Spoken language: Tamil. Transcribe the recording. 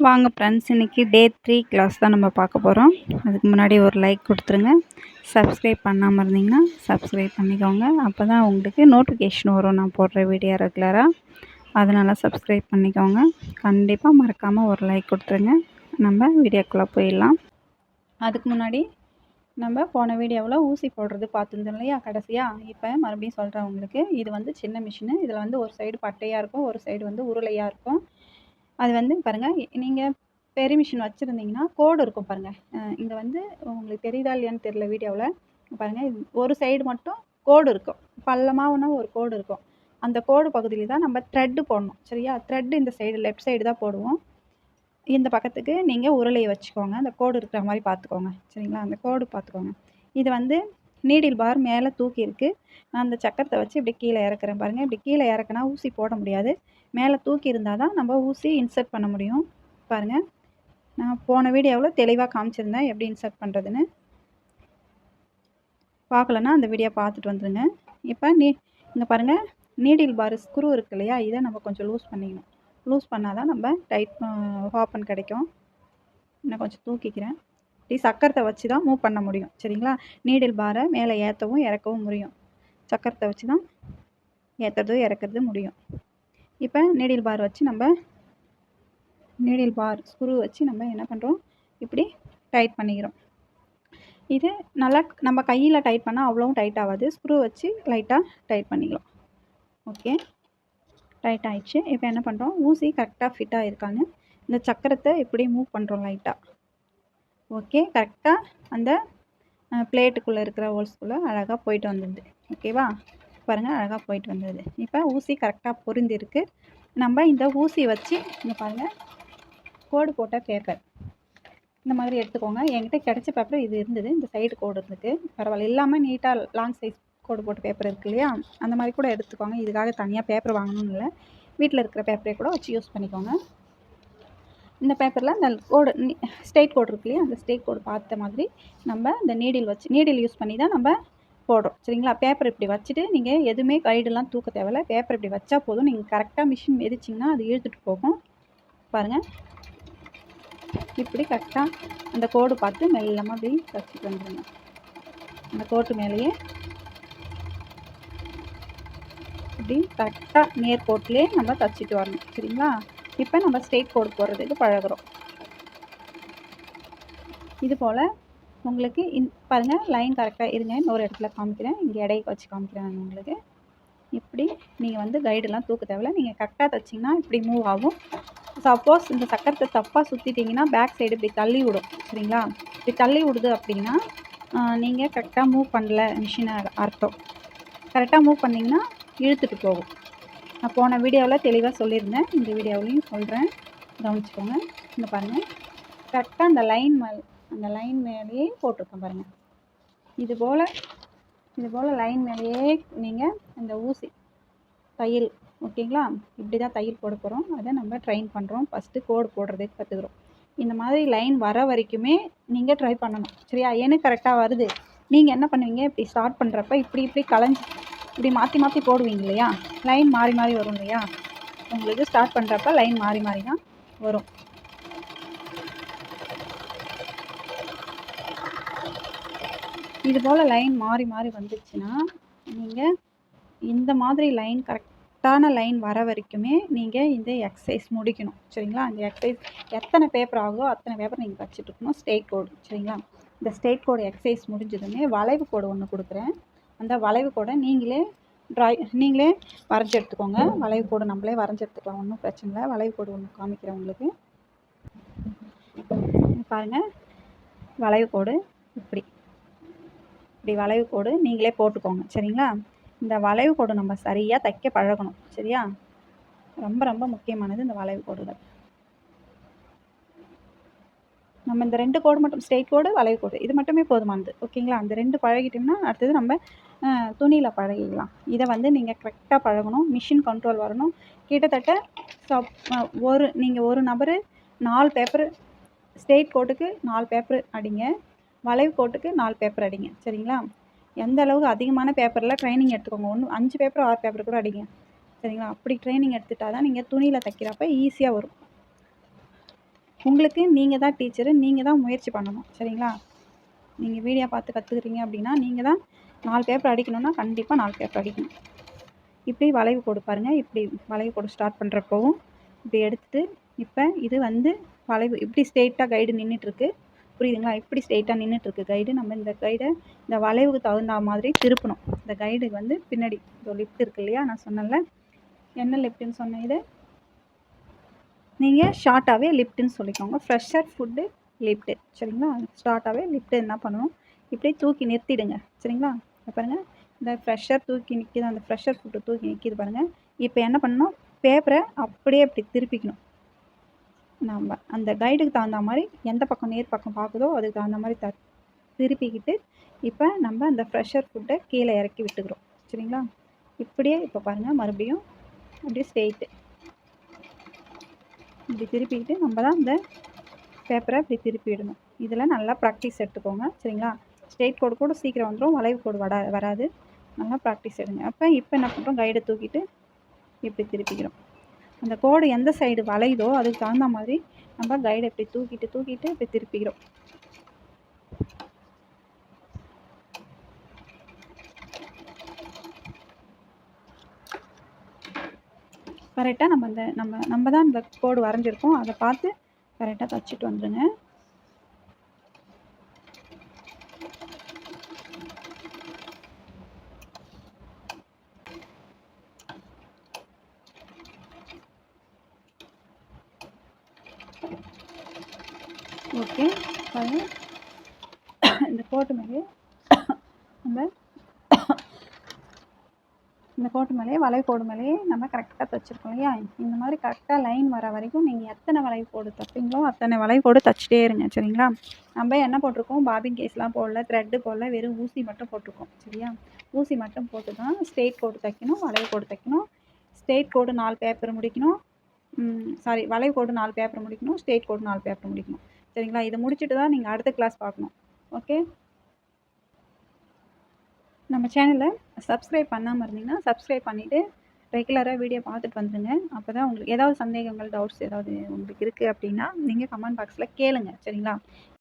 வாங்க ஃப்ரெண்ட்ஸ், இன்றைக்கி டே 3 கிளாஸ் தான் நம்ம பார்க்க போகிறோம். அதுக்கு முன்னாடி ஒரு லைக் கொடுத்துருங்க. சப்ஸ்கிரைப் பண்ணாமல் இருந்தீங்கன்னா சப்ஸ்கிரைப் பண்ணிக்கோங்க. அப்போ தான் உங்களுக்கு நோட்டிஃபிகேஷன் வரும் நான் போடுற வீடியோ ரெகுலராக. அதனால் சப்ஸ்கிரைப் பண்ணிக்கோங்க. கண்டிப்பாக மறக்காமல் ஒரு லைக் கொடுத்துருங்க. நம்ம வீடியோக்குள்ளே போயிடலாம். அதுக்கு முன்னாடி நம்ம போன வீடியோவில் ஊசி போடுறது பார்த்துருந்தோம் இல்லையா கடைசியாக. இப்போ மறுபடியும் சொல்கிறேன் உங்களுக்கு. இது வந்து சின்ன மிஷினு. இதில் வந்து ஒரு சைடு பட்டையாக இருக்கும், ஒரு சைடு வந்து உருளையாக இருக்கும். அது வந்து பாருங்கள், நீங்கள் பெரிய மிஷின் வச்சுருந்தீங்கன்னா கோடு இருக்கும் பாருங்கள். இங்கே வந்து உங்களுக்கு தெரியுதா இல்லையான்னு தெரியல வீடியோவில். பாருங்கள், ஒரு சைடு மட்டும் கோடு இருக்கும், பள்ளமாகனா ஒரு கோடு இருக்கும். அந்த கோடு பகுதியில் தான் நம்ம த்ரெட்டு போடணும். சரியா? த்ரெட்டு இந்த சைடு லெஃப்ட் சைடு தான் போடுவோம். இந்த பக்கத்துக்கு நீங்கள் உருளையை வச்சுக்கோங்க. அந்த கோடு இருக்கிற மாதிரி பார்த்துக்கோங்க. சரிங்களா? அந்த கோடு பார்த்துக்கோங்க. இது வந்து நீடில் பார் மேலே தூக்கி இருக்குது. நான் அந்த சக்கரத்தை வச்சு இப்படி கீழே இறக்குறேன் பாருங்கள். இப்படி கீழே இறக்குனா ஊசி போட முடியாது. மேலே தூக்கி இருந்தால் தான் நம்ம ஊசி இன்சர்ட் பண்ண முடியும். பாருங்கள், நான் போன வீடியோவில் தெளிவாக காமிச்சிருந்தேன் எப்படி இன்சர்ட் பண்ணுறதுன்னு. பார்க்கலன்னா அந்த வீடியோ பார்த்துட்டு வந்துடுங்க. இப்போ இங்கே பாருங்கள், நீடில் பார் ஸ்க்ரூ இருக்குது இல்லையா, இதை நம்ம கொஞ்சம் லூஸ் பண்ணிக்கணும். லூஸ் பண்ணால் தான் நம்ம டைட் ஓப்பன் கிடைக்கும். இன்னும் கொஞ்சம் தூக்கிக்கிறேன். இப்படி சக்கரத்தை வச்சு தான் மூவ் பண்ண முடியும். சரிங்களா? நீடில் பாரை மேலே ஏற்றவும் இறக்கவும் முடியும். சக்கரத்தை வச்சு தான் ஏற்றுறது இறக்குறது முடியும். இப்போ நீடில் பார் வச்சு நம்ம நீடில் பார் ஸ்க்ரூ வச்சு நம்ம என்ன பண்ணுறோம், இப்படி டைட் பண்ணிக்கிறோம். இது நல்லா நம்ம கையில் டைட் பண்ணால் அவ்வளோவும் டைட் ஆகாது. ஸ்க்ரூ வச்சு லைட்டாக டைட் பண்ணிக்கலாம். ஓகே, டைட் ஆகிடுச்சு. இப்போ என்ன பண்ணுறோம், ஊசி கரெக்டாக ஃபிட்டாக இருக்கான்னு இந்த சக்கரத்தை இப்படி மூவ் பண்ணுறோம் லைட்டாக. ஓகே, கரெக்டாக அந்த பிளேட்டுக்குள்ளே இருக்கிற ஹோல்ஸ்குள்ளே அழகாக போயிட்டு வந்துடுது. ஓகேவா? பாருங்கள், அழகாக போயிட்டு வந்தது. இப்போ ஊசி கரெக்டாக பொருந்திருக்கு. நம்ம இந்த ஊசி வச்சு இங்கே பாருங்கள், கோடு போட்ட பேப்பர் இந்த மாதிரி எடுத்துக்கோங்க. என்கிட்ட கிடைச்ச பேப்பர் இது இருந்தது. இந்த சைடு கோடு இருந்துக்கு பரவாயில்ல. இல்லாமல் நீட்டாக லாங் சைஸ் கோடு போட்ட பேப்பர் இருக்கு இல்லையா, அந்த மாதிரி கூட எடுத்துக்கோங்க. இதுக்காக தனியாக பேப்பர் வாங்கணும்னு இல்லை, வீட்டில் இருக்கிற பேப்பரே கூட வச்சு யூஸ் பண்ணிக்கோங்க. இந்த பேப்பரில் அந்த கோடு ஸ்ட்ரெயிட் கோடு இருக்கு இல்லையா, அந்த ஸ்ட்ரெயிட் கோடு பார்த்த மாதிரி நம்ம இந்த நீடில் யூஸ் பண்ணி தான் நம்ம போடுறோம். சரிங்களா? பேப்பர் இப்படி வச்சுட்டு நீங்கள் எதுவுமே கைடெல்லாம் தூக்க தேவையில்ல. பேப்பர் இப்படி வச்சா போதும். நீங்கள் கரெக்டாக மிஷின் மிதிச்சிங்கன்னா அது இழுத்துட்டு போகும். பாருங்கள், இப்படி கரெக்டாக அந்த கோடு பார்த்து மெல்லமாக அப்படி தச்சுட்டு வந்துடுங்க. அந்த கோட்டு மேலேயே இப்படி கரெக்டாக நேர்கோட்டிலே நம்ம தச்சுட்டு வரணும். சரிங்களா? இப்போ நம்ம ஸ்ட்ரெயிட் கோடு போடுறதுக்கு பழகிறோம். இது போல் உங்களுக்கு பாருங்கள், லைன் கரெக்டாக இருங்க. இன்னொரு இடத்துல காமிக்கிறேன், இங்கே இடைக்கு வச்சு காமிக்கிறேன் நான் உங்களுக்கு. இப்படி நீங்கள் வந்து கைடெல்லாம் தூக்க தேவையில்ல. நீங்கள் கரெக்டாக தைச்சிங்கன்னா இப்படி மூவ் ஆகும். சப்போஸ் இந்த சக்கரத்தை தப்பாக சுற்றிட்டிங்கன்னா பேக் சைடு இப்படி தள்ளி விடும். சரிங்களா? இப்படி தள்ளி விடுது அப்படின்னா நீங்கள் கரெக்டாக மூவ் பண்ணல மிஷினை அர்த்தம். கரெக்டாக மூவ் பண்ணிங்கன்னா இழுத்துட்டு போகும். நான் போன வீடியோவில் தெளிவாக சொல்லியிருந்தேன், இந்த வீடியோவிலையும் சொல்கிறேன், கவனிச்சுக்கோங்க. இந்த பாருங்கள், கரெக்டாக அந்த லைன் மேலேயே போட்டிருக்கேன் பாருங்கள். இது போல் லைன் மேலேயே நீங்கள் அந்த ஊசி தையல், ஓகேங்களா? இப்படி தான் தையல் போட போகிறோம். அதை நம்ம ட்ரைன் பண்ணுறோம். ஃபஸ்ட்டு கோடு போடுறதுக்கு கற்றுக்குறோம். இந்த மாதிரி லைன் வர வரைக்குமே நீங்கள் ட்ரை பண்ணணும். சரியா? ஏன்னு கரெக்டாக வருது. நீங்கள் என்ன பண்ணுவீங்க, இப்படி ஸ்டார்ட் பண்ணுறப்ப இப்படி கலைஞ்சி இப்படி மாற்றி போடுவீங்க இல்லையா, லைன் மாறி வரும் இல்லையா. உங்களுக்கு ஸ்டார்ட் பண்ணுறப்ப லைன் மாறி தான் வரும். இது போல் லைன் மாறி வந்துச்சுன்னா நீங்கள் இந்த மாதிரி லைன் கரெக்டான லைன் வர வரைக்குமே நீங்கள் இந்த எக்ஸசைஸ் முடிக்கணும். சரிங்களா? இந்த எக்ஸசைஸ் எத்தனை பேப்பர் ஆகுதோ அத்தனை பேப்பர் நீங்கள் வச்சுட்டு இருக்கணும். ஸ்ட்ரெயிட் கோடு. சரிங்களா? இந்த ஸ்ட்ரெயிட் கோடு எக்ஸசைஸ் முடிஞ்சதுமே வளைவு கோடு ஒன்று கொடுக்குறேன். அந்த வளைவு கோடை நீங்களே வரைஞ்சி எடுத்துக்கோங்க. வளைவு கோடு நம்மளே வரைஞ்சி எடுத்துக்கலாம், ஒன்றும் பிரச்சனை இல்லை. வளைவு கோடு ஒன்று காமிக்கிறேன் உங்களுக்கு. பாருங்கள், வளைவு கோடு இப்படி வளைவு கோடு நீங்களே போட்டுக்கோங்க. சரிங்களா? இந்த வளைவு கோடு நம்ம சரியாக தைக்க பழகணும். சரியா? ரொம்ப முக்கியமானது இந்த வளைவு கோடுகள். நம்ம இந்த 2 கோடு மட்டும், ஸ்ட்ரெயிட் கோடு, வளைவு கோடு, இது மட்டுமே போதுமானது. ஓகேங்களா? அந்த 2 பழகிட்டோம்னா அடுத்தது நம்ம துணியில் பழகிக்கலாம். இதை வந்து நீங்கள் கரெக்டாக பழகணும். மிஷின் கண்ட்ரோல் வரணும். கிட்டத்தட்ட நீங்கள் ஒரு நபர் 4 பேப்பர், ஸ்ட்ரெயிட் கோட்டுக்கு 4 பேப்பர் அடிங்க, வளைவு கோட்டுக்கு 4 பேப்பர் அடிங்க. சரிங்களா? எந்த அளவுக்கு அதிகமான பேப்பரில் ட்ரைனிங் எடுத்துக்கோங்க. 5 பேப்பர் 6 பேப்பர் கூட அடிங்க. சரிங்களா? அப்படி ட்ரைனிங் எடுத்துட்டா தான் நீங்கள் துணியில் தைக்கிறப்ப ஈஸியாக வரும். உங்களுக்கு நீங்கள் தான் டீச்சரு, நீங்கள் தான் முயற்சி பண்ணணும். சரிங்களா? நீங்கள் வீடியோ பார்த்து கற்றுக்குறீங்க அப்படின்னா, நீங்கள் தான் 4 பேப்பர் அடிக்கணும்னா கண்டிப்பாக 4 பேப்பர் அடிக்கணும். இப்படி வளைவு கோடு பாருங்கள். இப்படி வளைவு கோடு ஸ்டார்ட் பண்ணுறப்பவும் இப்படி எடுத்துட்டு, இப்போ இது வந்து வளைவு இப்படி ஸ்ட்ரெயிட்டாக கைடு நின்றுட்டுருக்கு. புரியுதுங்களா? இப்படி ஸ்ட்ரெயிட்டாக நின்றுட்டுருக்கு கைடு. நம்ம இந்த கைடை இந்த வளைவுக்கு தகுந்த மாதிரி திருப்பணும். இந்த கைடுக்கு வந்து பின்னாடி இதோ லிஃப்ட் இருக்கு இல்லையா? நான் சொன்னேன்ல, என்ன லிஃப்ட்டுன்னு சொன்னேன் இது? நீங்கள் ஷார்ட்டாகவே லிஃப்ட்டுன்னு சொல்லிக்கோங்க. Presser foot lift. சரிங்களா? ஷார்ட்டாகவே லிஃப்ட்டு என்ன பண்ணணும், இப்படியே தூக்கி நிறுத்திடுங்க. சரிங்களா? பாருங்கள், இந்த ஃப்ரெஷர் தூக்கி நிற்கிது, அந்த ஃப்ரெஷர் ஃபுட்டு தூக்கி நிற்கிது பாருங்கள். இப்போ என்ன பண்ணணும், பேப்பரை அப்படியே இப்படி திருப்பிக்கணும். நம்ம அந்த கைடுக்கு தகுந்த மாதிரி எந்த பக்கம் நேர் பக்கம் பார்க்குதோ அதுக்கு தகுந்த மாதிரி திருப்பிக்கிட்டு, இப்போ நம்ம அந்த ஃப்ரெஷர் ஃபுட்டை கீழே இறக்கி விட்டுக்கிறோம். சரிங்களா? இப்படியே இப்போ பாருங்கள், மறுபடியும் அப்படியே ஸ்ட்ரெயிட்டு இப்படி திருப்பிக்கிட்டு நம்ம தான் இந்த பேப்பரை இப்படி திருப்பி விடணும். இதில் நல்லா ப்ராக்டிஸ் எடுத்துக்கோங்க. சரிங்களா? ஸ்ட்ரெயிட் கோடு கூட சீக்கிரம் வந்துடும், வளைவு கோடு வராது. நல்லா ப்ராக்டிஸ் எடுங்க. இப்போ என்ன பண்ணுறோம், கைடை தூக்கிட்டு இப்படி திருப்பிக்கிறோம். அந்த கோடு எந்த சைடு வளையுதோ அதுக்கு தகுந்த மாதிரி நம்ம கைடை இப்படி தூக்கிட்டு இப்படி திருப்பிக்கிறோம். கரெக்டாக நம்ம தான் இந்த கோடு வரைஞ்சிருக்கோம், அதை பார்த்து கரெக்டாக தச்சுட்டு வந்துடுங்க. ஓகே, பாருங்கள், இந்த கோட்டு மேலே வளைவு கோடு மேலேயே நம்ம கரெக்டாக தைச்சிருக்கோம் இல்லையா? இந்த மாதிரி கரெக்டாக லைன் வர வரைக்கும் நீங்கள் எத்தனை வளைவு கோடு தைப்பீங்களோ அத்தனை வளைவு கோடு தைச்சிட்டே இருங்க. சரிங்களா? நம்ம என்ன போட்டிருக்கோம், பாபின் கேஸ்லாம் போடல, த்ரெட்டு போடல, வெறும் ஊசி மட்டும் போட்டிருக்கோம். சரியா? ஊசி மட்டும் போட்டு தான் ஸ்ட்ரெயிட் கோடு தைக்கணும், வளைவு கோடு தைக்கணும். ஸ்ட்ரெயிட் கோடு 4 பேப்பர் முடிக்கணும், வளைவு கோடு 4 பேப்பர் முடிக்கணும், ஸ்ட்ரெயிட் கோடு 4 பேப்பர் முடிக்கணும். சரிங்களா? இதை முடிச்சுட்டு தான் நீங்கள் அடுத்த கிளாஸ் பார்க்கணும். ஓகே, நம்ம சேனலை சப்ஸ்கிரைப் பண்ணாமல் இருந்தீங்கன்னா சப்ஸ்கிரைப் பண்ணிவிட்டு ரெகுலராக வீடியோ பார்த்துட்டு வந்துடுங்க. அப்போ தான் உங்களுக்கு ஏதாவது சந்தேகங்கள், டவுட்ஸ் ஏதாவது உங்களுக்கு இருக்குது அப்படின்னா நீங்கள் கமெண்ட் பாக்ஸில் கேளுங்க. சரிங்களா?